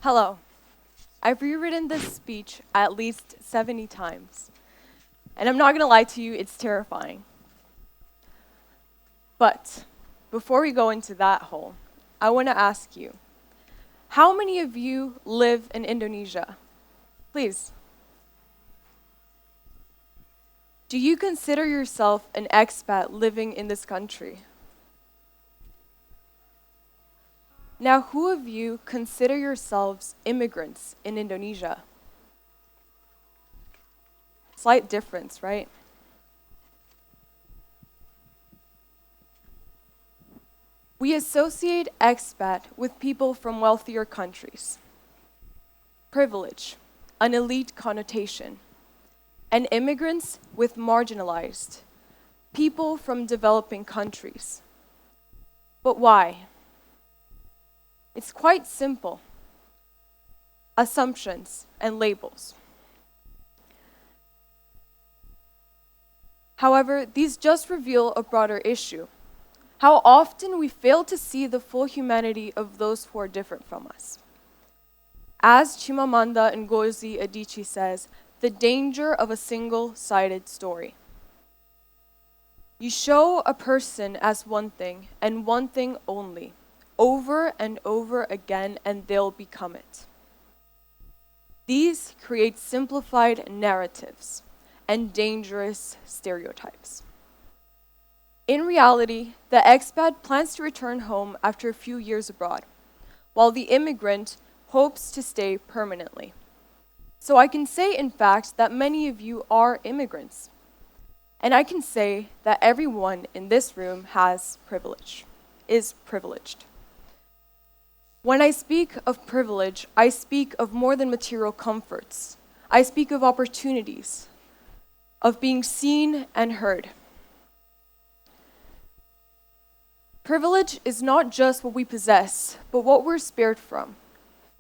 Hello. I've rewritten this speech at least 70 times. And I'm not going to lie to you, it's terrifying. But before we go into that hole, I want to ask you, how many of you live in Indonesia? Please. Do you consider yourself an expat living in this country? Now, who of you consider yourselves immigrants in Indonesia? Slight difference, right? We associate expat with people from wealthier countries. Privilege, an elite connotation, and immigrants with marginalized, people from developing countries. But why? It's quite simple. Assumptions and labels. However, these just reveal a broader issue. How often we fail to see the full humanity of those who are different from us. As Chimamanda Ngozi Adichie says, the danger of a single-sided story. You show a person as one thing and one thing only, over and over again, and they'll become it. These create simplified narratives and dangerous stereotypes. In reality, the expat plans to return home after a few years abroad, while the immigrant hopes to stay permanently. So I can say, in fact, that many of you are immigrants. And I can say that everyone in this room has privilege, is privileged. When I speak of privilege, I speak of more than material comforts. I speak of opportunities, of being seen and heard. Privilege is not just what we possess, but what we're spared from.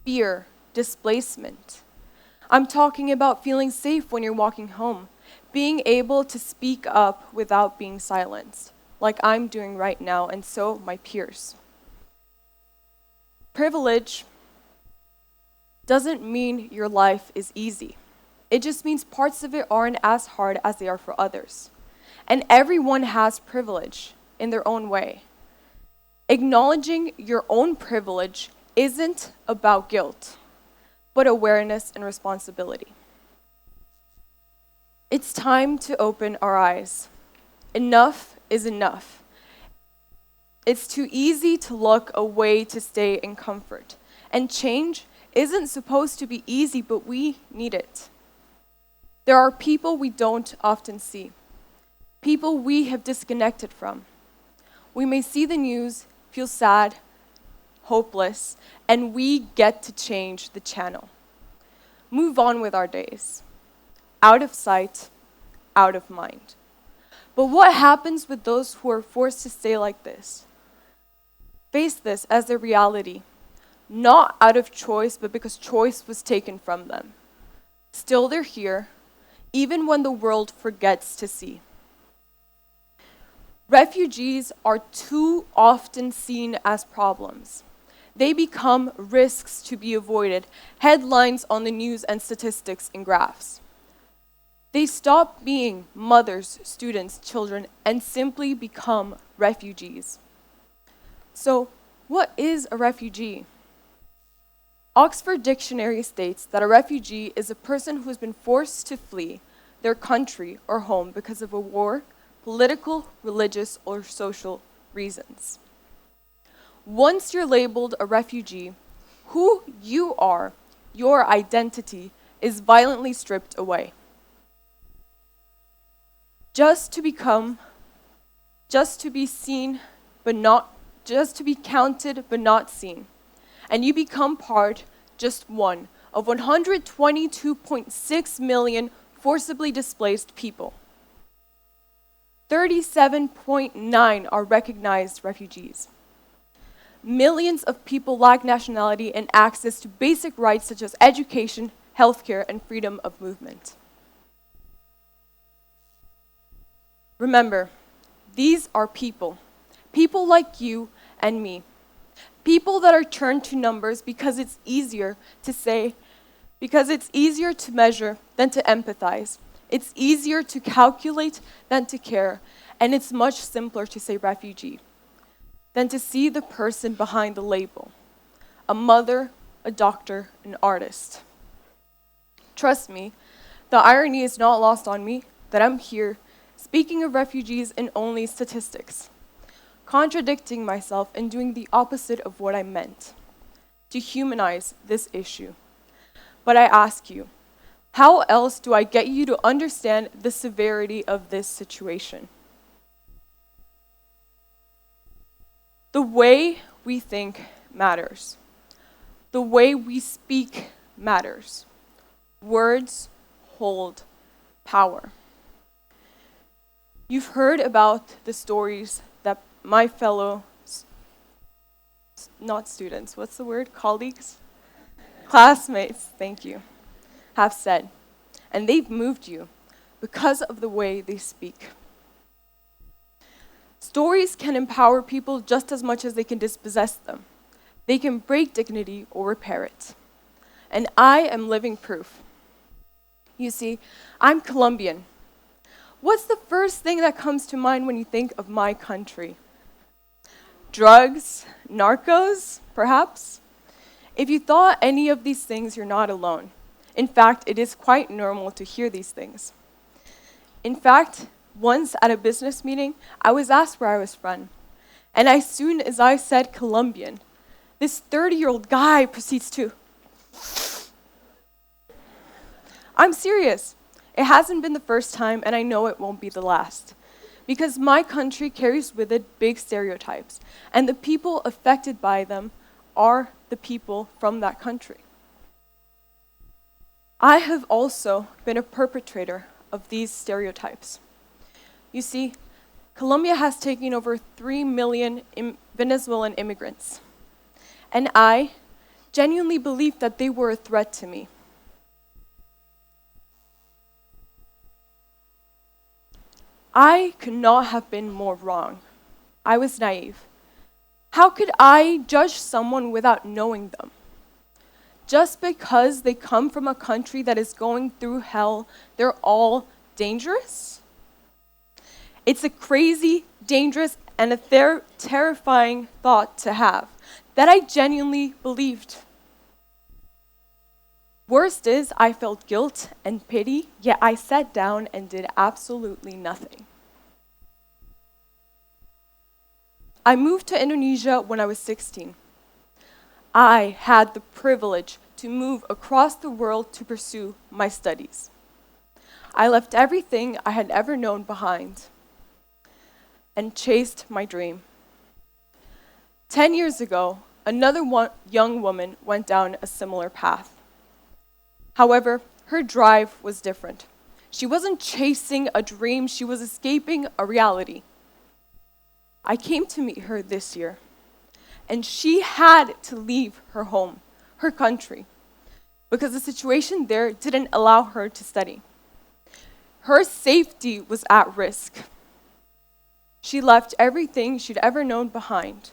Fear, displacement. I'm talking about feeling safe when you're walking home, being able to speak up without being silenced, like I'm doing right now, and so my peers. Privilege doesn't mean your life is easy. It just means parts of it aren't as hard as they are for others. And everyone has privilege in their own way. Acknowledging your own privilege isn't about guilt, but awareness and responsibility. It's time to open our eyes. Enough is enough. It's too easy to look away to stay in comfort. And change isn't supposed to be easy, but we need it. There are people we don't often see, people we have disconnected from. We may see the news, feel sad, hopeless, and we get to change the channel. Move on with our days. Out of sight, out of mind. But what happens with those who are forced to stay like this? Face this as their reality, not out of choice, but because choice was taken from them. Still, they're here, even when the world forgets to see. Refugees are too often seen as problems. They become risks to be avoided, headlines on the news and statistics and graphs. They stop being mothers, students, children, and simply become refugees. So, what is a refugee? Oxford Dictionary states that a refugee is a person who has been forced to flee their country or home because of a war, political, religious, or social reasons. Once you're labeled a refugee, who you are, your identity, is violently stripped away. Just to be seen, but not, just to be counted, but not seen. And you become part, just one, of 122.6 million forcibly displaced people. 37.9 are recognized refugees. Millions of people lack nationality and access to basic rights such as education, healthcare, and freedom of movement. Remember, these are people like you and me. People that are turned to numbers because it's easier to say, because it's easier to measure than to empathize. It's easier to calculate than to care. And it's much simpler to say refugee than to see the person behind the label. A mother, a doctor, an artist. Trust me, the irony is not lost on me that I'm here speaking of refugees in only statistics, contradicting myself and doing the opposite of what I meant, to humanize this issue. But I ask you, how else do I get you to understand the severity of this situation? The way we think matters. The way we speak matters. Words hold power. You've heard about the stories that my fellow, not students, what's the word? Colleagues? Classmates, thank you, have said. And they've moved you because of the way they speak. Stories can empower people just as much as they can dispossess them. They can break dignity or repair it. And I am living proof. You see, I'm Colombian. What's the first thing that comes to mind when you think of my country? Drugs, narcos, perhaps? If you thought any of these things, you're not alone. In fact, it is quite normal to hear these things. In fact, once at a business meeting, I was asked where I was from. And as soon as I said Colombian, this 30-year-old guy proceeds to, I'm serious. It hasn't been the first time, and I know it won't be the last. Because my country carries with it big stereotypes, and the people affected by them are the people from that country. I have also been a perpetrator of these stereotypes. You see, Colombia has taken over 3 million Venezuelan immigrants, and I genuinely believed that they were a threat to me. I could not have been more wrong. I was naive. How could I judge someone without knowing them? Just because they come from a country that is going through hell, they're all dangerous? It's a crazy, dangerous, and a terrifying thought to have that I genuinely believed. Worst is, I felt guilt and pity, yet I sat down and did absolutely nothing. I moved to Indonesia when I was 16. I had the privilege to move across the world to pursue my studies. I left everything I had ever known behind and chased my dream. 10 years ago, another young woman went down a similar path. However, her drive was different. She wasn't chasing a dream, she was escaping a reality. I came to meet her this year, and she had to leave her home, her country, because the situation there didn't allow her to study. Her safety was at risk. She left everything she'd ever known behind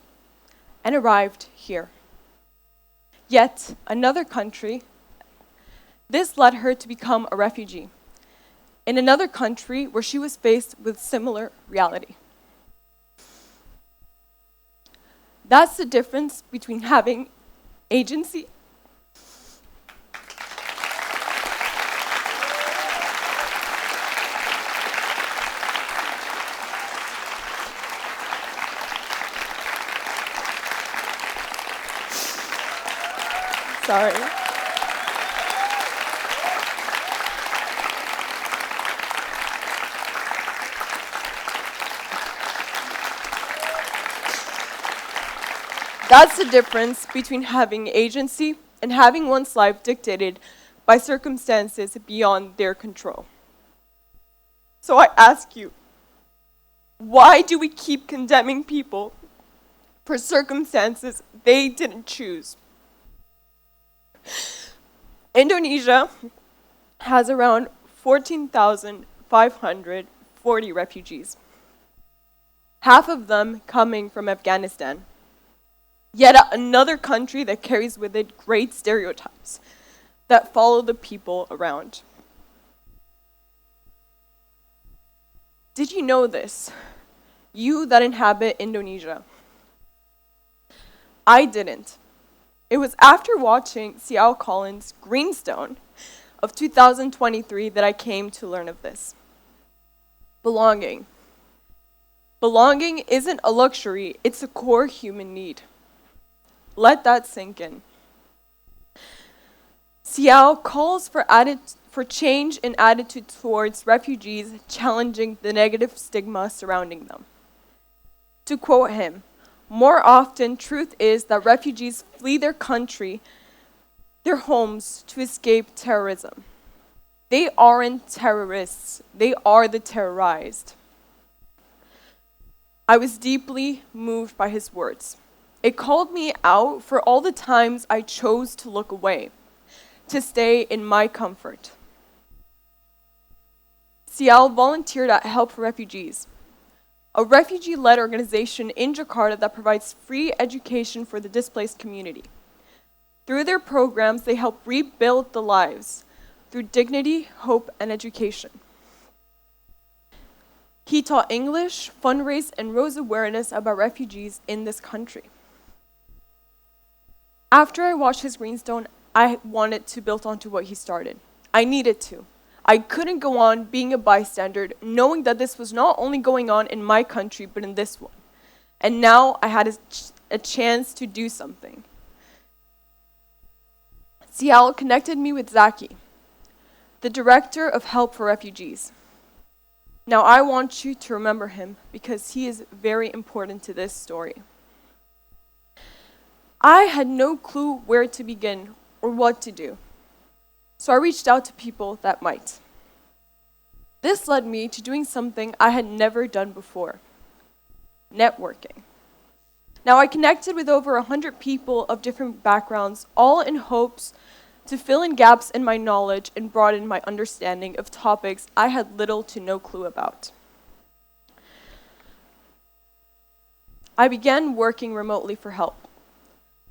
and arrived here. Yet, another country, this led her to become a refugee in another country where she was faced with similar reality. That's the difference between having agency Sorry. That's the difference between having agency and having one's life dictated by circumstances beyond their control. So I ask you, why do we keep condemning people for circumstances they didn't choose? Indonesia has around 14,540 refugees, half of them coming from Afghanistan. Yet another country that carries with it great stereotypes that follow the people around. Did you know this? You that inhabit Indonesia. I didn't. It was after watching C.L. Collins' Greenstone of 2023 that I came to learn of this. Belonging. Belonging isn't a luxury, it's a core human need. Let that sink in. C.L. calls for change in attitude towards refugees, challenging the negative stigma surrounding them. To quote him, more often, truth is that refugees flee their country, their homes, to escape terrorism. They aren't terrorists, they are the terrorized. I was deeply moved by his words. It called me out for all the times I chose to look away, to stay in my comfort. Sial volunteered at Help for Refugees, a refugee-led organization in Jakarta that provides free education for the displaced community. Through their programs, they help rebuild the lives through dignity, hope, and education. He taught English, fundraised, and rose awareness about refugees in this country. After I watched his Greenstone, I wanted to build onto what he started. I needed to. I couldn't go on being a bystander, knowing that this was not only going on in my country, but in this one. And now I had a chance to do something. Sial connected me with Zaki, the director of Help for Refugees. Now I want you to remember him because he is very important to this story. I had no clue where to begin or what to do, so I reached out to people that might. This led me to doing something I had never done before: networking. Now I connected with over 100 people of different backgrounds, all in hopes to fill in gaps in my knowledge and broaden my understanding of topics I had little to no clue about. I began working remotely for help,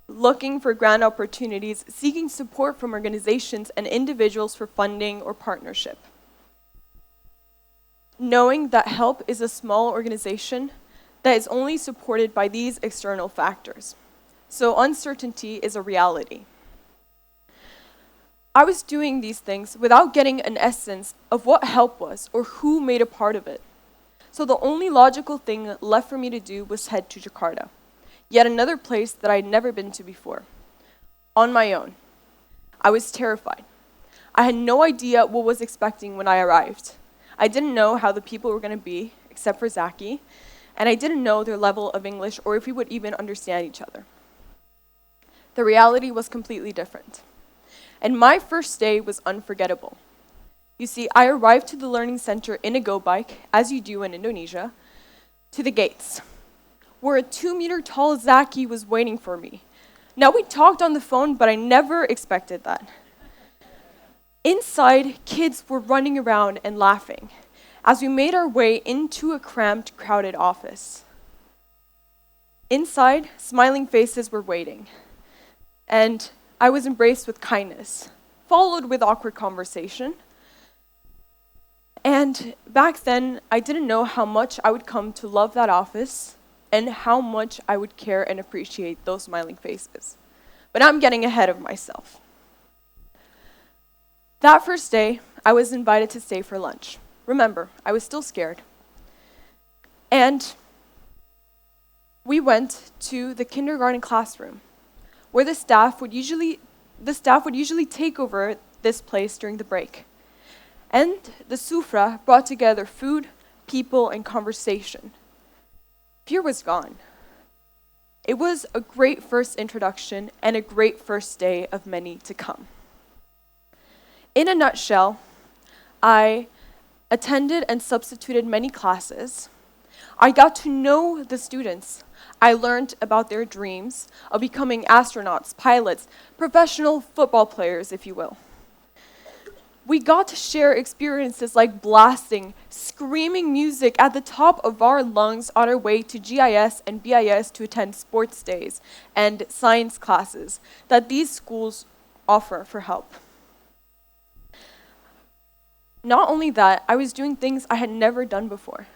looking for grant opportunities, seeking support from organizations and individuals for funding or partnership. Knowing that Help is a small organization that is only supported by these external factors. So uncertainty is a reality. I was doing these things without getting an essence of what Help was or who made a part of it. So the only logical thing left for me to do was head to Jakarta, yet another place that I had never been to before, on my own. I was terrified. I had no idea what was expecting when I arrived. I didn't know how the people were going to be, except for Zaki, and I didn't know their level of English or if we would even understand each other. The reality was completely different. And my first day was unforgettable. You see, I arrived to the learning center in a go-bike, as you do in Indonesia, to the gates, where a 2-meter tall Zaki was waiting for me. Now, we talked on the phone, but I never expected that. Inside, kids were running around and laughing as we made our way into a cramped, crowded office. Inside, smiling faces were waiting, and I was embraced with kindness, followed with awkward conversation. And back then, I didn't know how much I would come to love that office and how much I would care and appreciate those smiling faces. But I'm getting ahead of myself. That first day, I was invited to stay for lunch. Remember, I was still scared. And we went to the kindergarten classroom, where the staff would usually take over this place during the break. And the sufra brought together food, people, and conversation. Fear was gone. It was a great first introduction and a great first day of many to come. In a nutshell, I attended and substituted many classes. I got to know the students. I learned about their dreams of becoming astronauts, pilots, professional football players, if you will. We got to share experiences like blasting, screaming music at the top of our lungs on our way to GIS and BIS to attend sports days and science classes that these schools offer for help. Not only that, I was doing things I had never done before.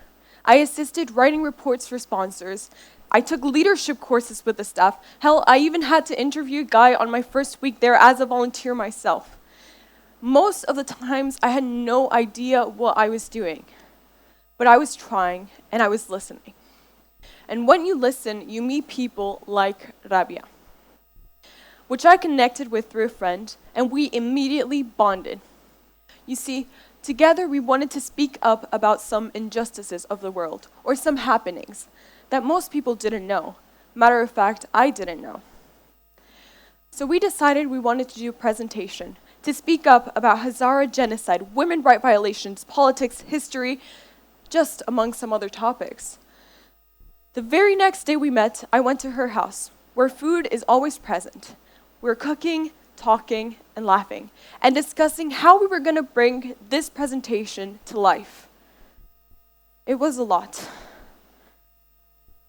I assisted writing reports for sponsors. I took leadership courses with the staff. Hell, I even had to interview a guy on my first week there as a volunteer myself. Most of the times, I had no idea what I was doing, but I was trying and I was listening. And when you listen, you meet people like Rabia, which I connected with through a friend, and we immediately bonded. You see, together we wanted to speak up about some injustices of the world, or some happenings that most people didn't know. Matter of fact, I didn't know. So we decided we wanted to do a presentation to speak up about Hazara genocide, women rights violations, politics, history, just among some other topics. The very next day we met, I went to her house, where food is always present. We were cooking, talking, and laughing, and discussing how we were going to bring this presentation to life. It was a lot.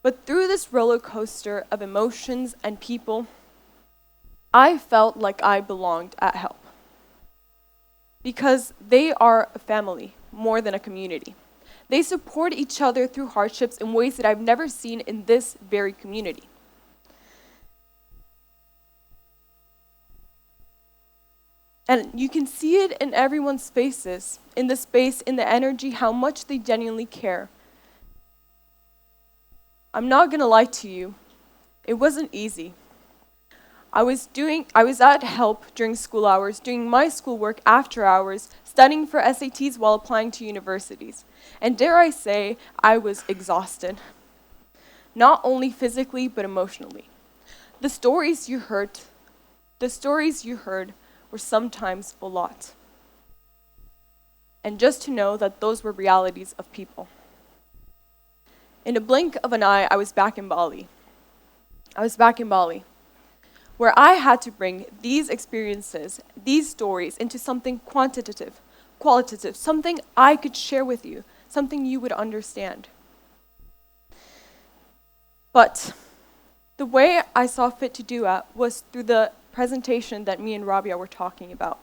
But through this roller coaster of emotions and people, I felt like I belonged at HELP. Because they are a family more than a community. They support each other through hardships in ways that I've never seen in this very community. And you can see it in everyone's faces, in the space, in the energy, how much they genuinely care. I'm not gonna lie to you, it wasn't easy. I was at HELP during school hours, doing my schoolwork after hours, studying for SATs while applying to universities. And dare I say, I was exhausted. Not only physically, but emotionally. The stories you heard were sometimes a lot. And just to know that those were realities of people. In a blink of an eye, I was back in Bali, where I had to bring these experiences, these stories, into something qualitative, something I could share with you, something you would understand. But the way I saw fit to do it was through the presentation that me and Rabia were talking about.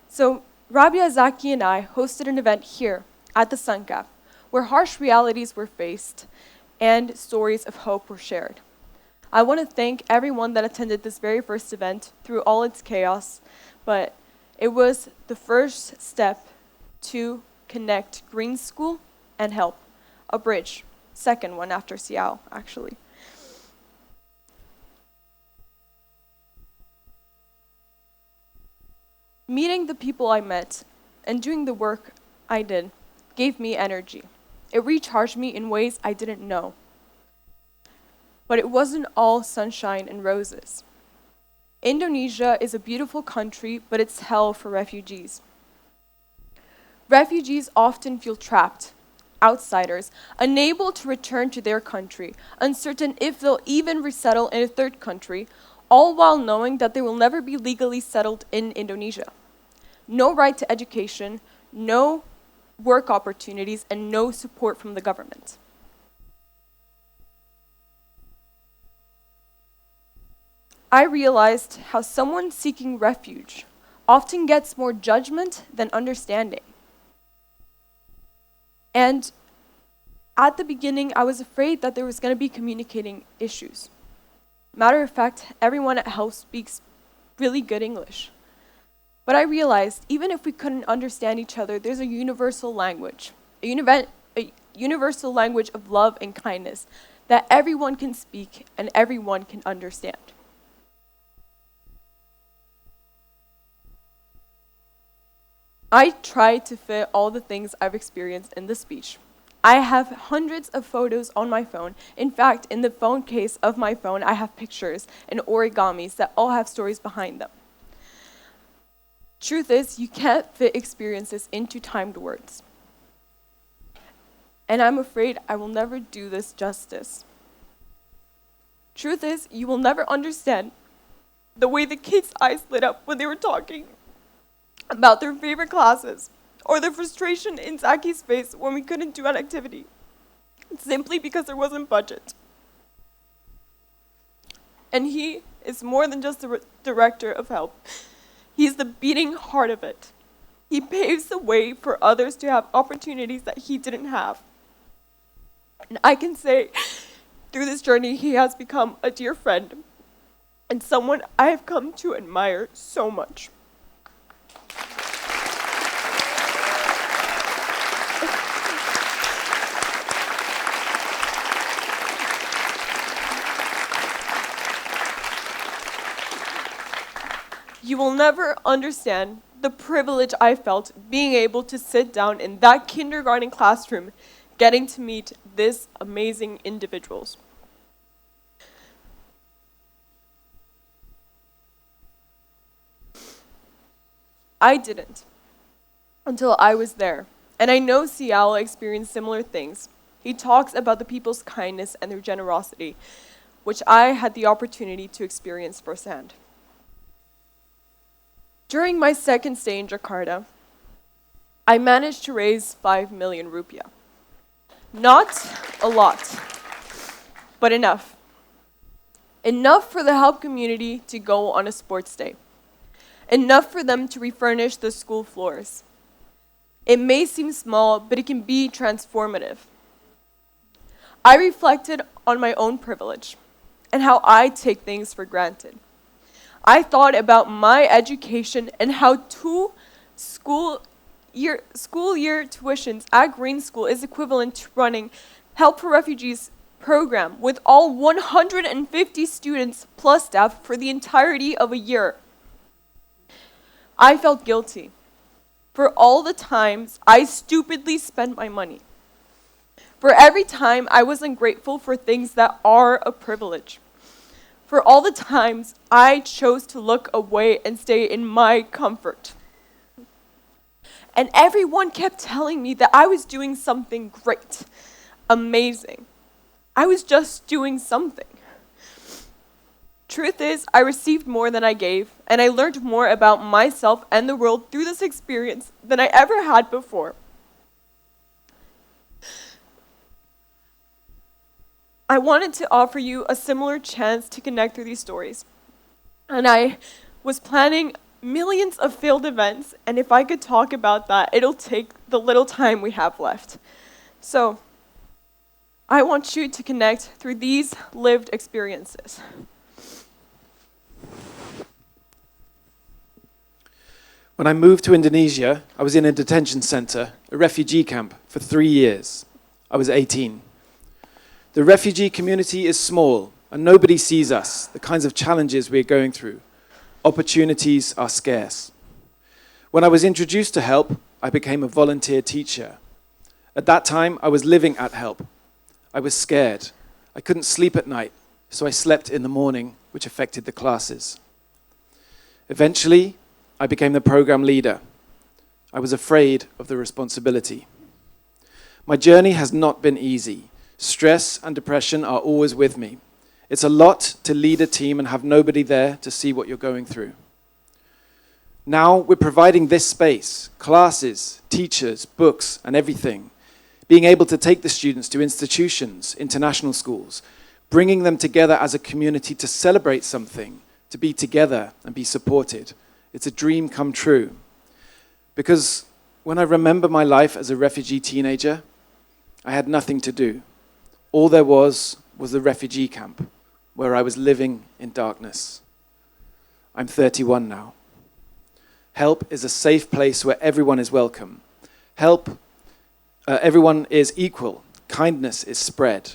So Rabia, Zaki, and I hosted an event here at the Sun Cap, where harsh realities were faced and stories of hope were shared. I want to thank everyone that attended this very first event through all its chaos, but it was the first step to connect Green School and HELP, a bridge, second one after Seattle, actually. Meeting the people I met and doing the work I did gave me energy. It recharged me in ways I didn't know. But it wasn't all sunshine and roses. Indonesia is a beautiful country, but it's hell for refugees. Refugees often feel trapped, outsiders, unable to return to their country, uncertain if they'll even resettle in a third country, all while knowing that they will never be legally settled in Indonesia. No right to education, no work opportunities, and no support from the government. I realized how someone seeking refuge often gets more judgment than understanding. And at the beginning, I was afraid that there was going to be communicating issues. Matter of fact, everyone at HELP speaks really good English. But I realized even if we couldn't understand each other, there's a universal language, a universal language of love and kindness that everyone can speak and everyone can understand. I tried to fit all the things I've experienced in the speech. I have hundreds of photos on my phone. In fact, in the phone case of my phone, I have pictures and origamis that all have stories behind them. Truth is, you can't fit experiences into timed words. And I'm afraid I will never do this justice. Truth is, you will never understand the way the kids' eyes lit up when they were talking. about their favorite classes, or the frustration in Zaki's face when we couldn't do an activity, simply because there wasn't budget. And he is more than just the director of HELP. He's the beating heart of it. He paves the way for others to have opportunities that he didn't have. And I can say, through this journey, he has become a dear friend and someone I have come to admire so much. You will never understand the privilege I felt being able to sit down in that kindergarten classroom, getting to meet these amazing individuals. I didn't until I was there, and I know Siala experienced similar things. He talks about the people's kindness and their generosity, which I had the opportunity to experience firsthand. During my second stay in Jakarta, I managed to raise 5 million rupiah. Not a lot, but enough. Enough for the HELP community to go on a sports day. Enough for them to refurnish the school floors. It may seem small, but it can be transformative. I reflected on my own privilege and how I take things for granted. I thought about my education and how 2 school year tuitions at Green School is equivalent to running Help for Refugees program with all 150 students plus staff for the entirety of a year. I felt guilty for all the times I stupidly spent my money. For every time I was ungrateful for things that are a privilege. For all the times I chose to look away and stay in my comfort. And everyone kept telling me that I was doing something great, amazing. I was just doing something. Truth is, I received more than I gave, and I learned more about myself and the world through this experience than I ever had before. I wanted to offer you a similar chance to connect through these stories. And I was planning millions of failed events, and if I could talk about that, it'll take the little time we have left. So, I want you to connect through these lived experiences. When I moved to Indonesia, I was in a detention center, a refugee camp, for 3 years. I was 18. The refugee community is small, and nobody sees us, the kinds of challenges we're going through. Opportunities are scarce. When I was introduced to HELP, I became a volunteer teacher. At that time, I was living at HELP. I was scared. I couldn't sleep at night, so I slept in the morning, which affected the classes. Eventually, I became the program leader. I was afraid of the responsibility. My journey has not been easy. Stress and depression are always with me. It's a lot to lead a team and have nobody there to see what you're going through. Now we're providing this space, classes, teachers, books, and everything. Being able to take the students to institutions, international schools, bringing them together as a community to celebrate something, to be together and be supported. It's a dream come true. Because when I remember my life as a refugee teenager, I had nothing to do. All there was the refugee camp, where I was living in darkness. I'm 31 now. HELP is a safe place where everyone is welcome. Everyone is equal. Kindness is spread.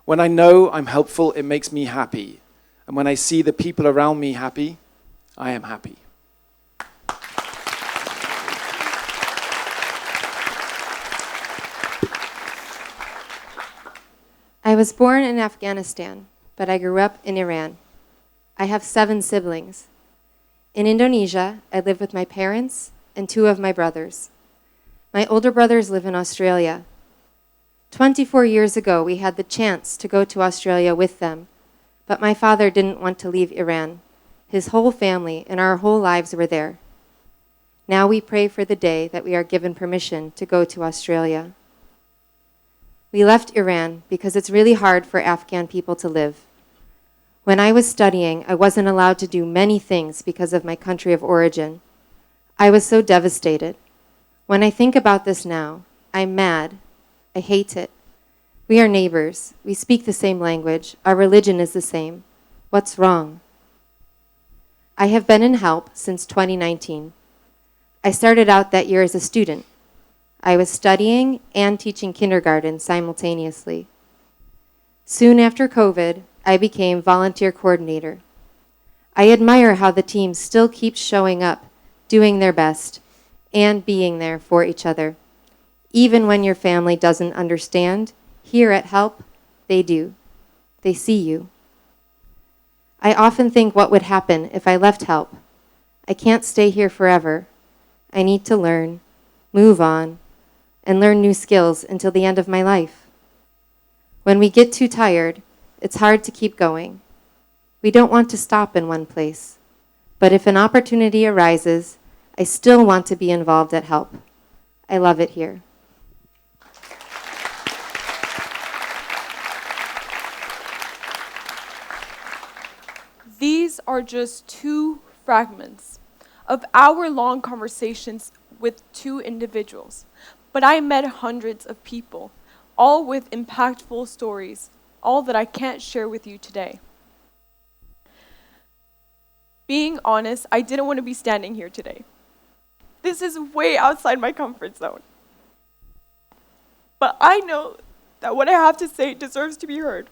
When I know I'm helpful, it makes me happy. And when I see the people around me happy, I am happy. I was born in Afghanistan, but I grew up in Iran. I have 7 siblings. In Indonesia, I live with my parents and 2 of my brothers. My older brothers live in Australia. 24 years ago, we had the chance to go to Australia with them, but my father didn't want to leave Iran. His whole family and our whole lives were there. Now we pray for the day that we are given permission to go to Australia. We left Iran because it's really hard for Afghan people to live. When I was studying, I wasn't allowed to do many things because of my country of origin. I was so devastated. When I think about this now, I'm mad. I hate it. We are neighbors. We speak the same language. Our religion is the same. What's wrong? I have been in HELP since 2019. I started out that year as a student. I was studying and teaching kindergarten simultaneously. Soon after COVID, I became volunteer coordinator. I admire how the team still keeps showing up, doing their best, and being there for each other. Even when your family doesn't understand, here at HELP, they do. They see you. I often think what would happen if I left HELP. I can't stay here forever. I need to learn, move on, and learn new skills until the end of my life. When we get too tired, it's hard to keep going. We don't want to stop in one place. But if an opportunity arises, I still want to be involved at HELP. I love it here. These are just two fragments of hour-long conversations with two individuals. But I met hundreds of people, all with impactful stories, all that I can't share with you today. Being honest, I didn't want to be standing here today. This is way outside my comfort zone. But I know that what I have to say deserves to be heard.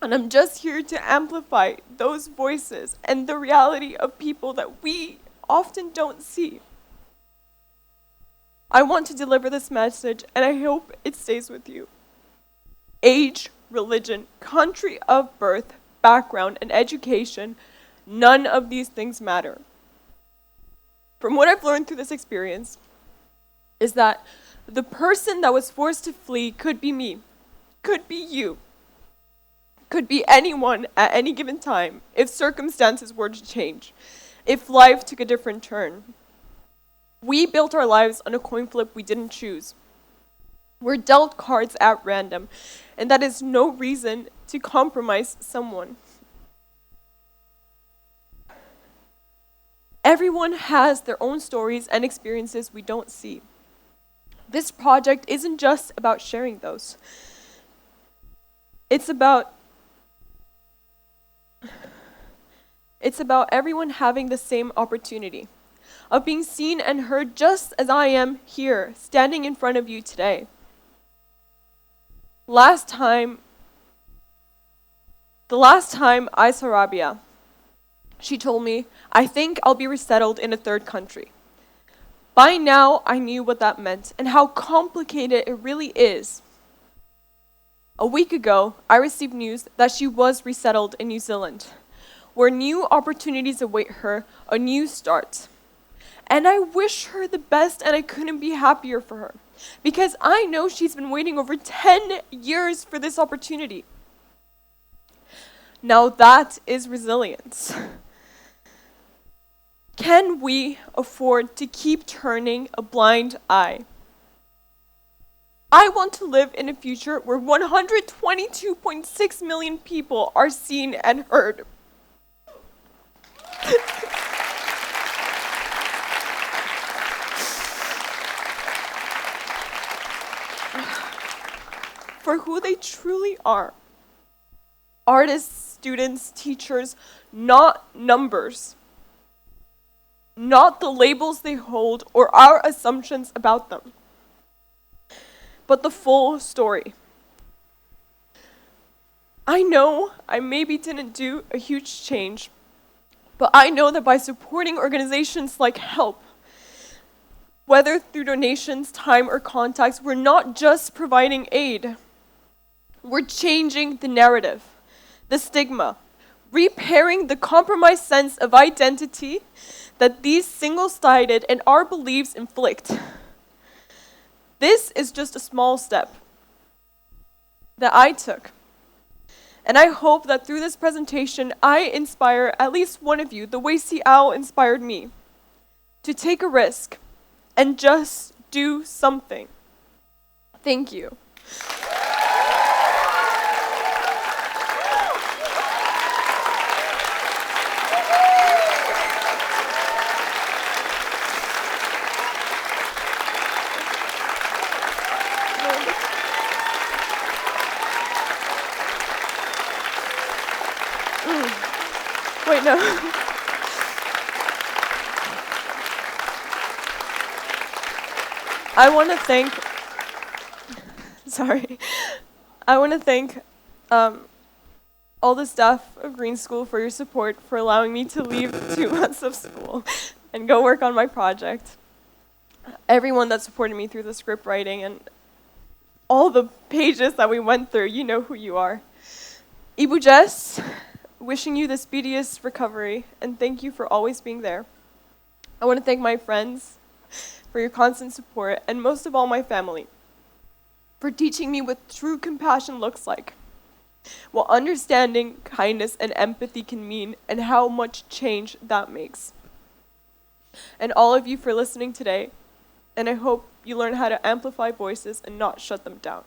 And I'm just here to amplify those voices and the reality of people that we often don't see. I want to deliver this message, and I hope it stays with you. Age, religion, country of birth, background, and education, none of these things matter. From what I've learned through this experience is that the person that was forced to flee could be me, could be you, could be anyone at any given time if circumstances were to change, if life took a different turn. We built our lives on a coin flip we didn't choose. We're dealt cards at random, and that is no reason to compromise someone. Everyone has their own stories and experiences we don't see. This project isn't just about sharing those. It's about everyone having the same opportunity of being seen and heard just as I am here, standing in front of you today. The last time I saw Rabia, she told me, I think I'll be resettled in a third country. By now, I knew what that meant and how complicated it really is. A week ago, I received news that she was resettled in New Zealand, where new opportunities await her, a new start. And I wish her the best, and I couldn't be happier for her, because I know she's been waiting over 10 years for this opportunity. Now that is resilience. Can we afford to keep turning a blind eye? I want to live in a future where 122.6 million people are seen and heard. For who they truly are. Artists, students, teachers, not numbers. Not the labels they hold or our assumptions about them, but the full story. I know I maybe didn't do a huge change, but I know that by supporting organizations like HELP, whether through donations, time, or contacts, we're not just providing aid. We're changing the narrative, the stigma, repairing the compromised sense of identity that these single-sided and our beliefs inflict. This is just a small step that I took. And I hope that through this presentation, I inspire at least one of you the way Siao inspired me. to take a risk and just do something. Thank you. Wait, no. I want to thank, all the staff of Green School for your support, for allowing me to leave 2 months of school and go work on my project. Everyone that supported me through the script writing and all the pages that we went through, you know who you are. Ibu Jess, wishing you the speediest recovery, and thank you for always being there. I want to thank my friends for your constant support, and most of all, my family, for teaching me what true compassion looks like, what understanding, kindness, and empathy can mean, and how much change that makes. And all of you for listening today, and I hope you learn how to amplify voices and not shut them down.